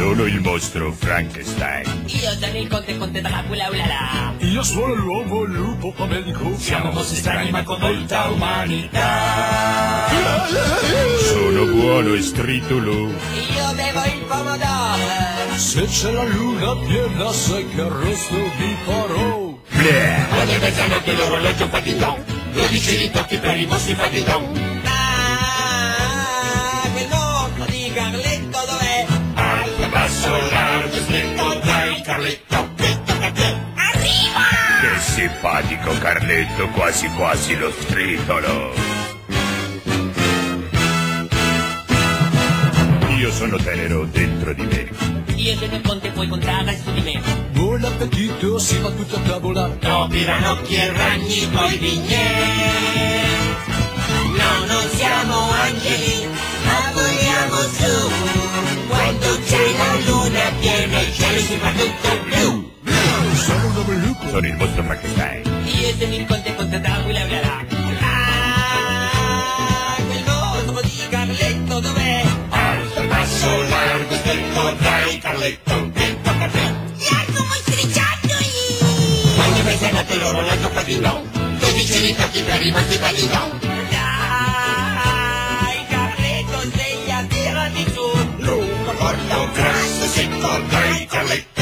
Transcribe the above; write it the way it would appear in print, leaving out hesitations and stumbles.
sono il mostro Frankenstein. Io sono il conte Dracula, ulala. Io sono l'uomo lupo pomerico. Siamo mostri strani ma con molta umanità. Sono buono e stritolo. Io bevo il pomodoro. Se c'è la luna piena sai che arrosto vi farò. Alle mezzanotte l'orologio fa di don, 12 ritocchi per i mostri fa di don. Quel mostro di Carletto dov'è? Alto, basso, largo, stretto, dai Carletto, che tocca a te. Arriva! Che simpatico Carletto, quasi quasi lo stritolo. Io sono tenero dentro di me. Io sono il conte, puoi contare su di me. Buon appetito, si va tutti a tavola. Topi, ranocchi e ragni, poi vignè. No, non siamo angeli, ma vogliamo su. Quando c'è la luna piena il cielo si fa tutto blu. Sono un uomo lupo. Sono il mostro Frankenstein. Io sono il conte Dracula, ulala. Quel mostro di Carletto dov'è? Alto, basso, largo, stretto, dai Carletto, che tocca a te. Largo mostriciattoli! Alle mezzanotte l'orologio fa di don, 12 ritocchi per i mostri fa di don. Dai, Carletto, sveglia, tirami su! Lungo, corto, grasso, secco, dai Carletto.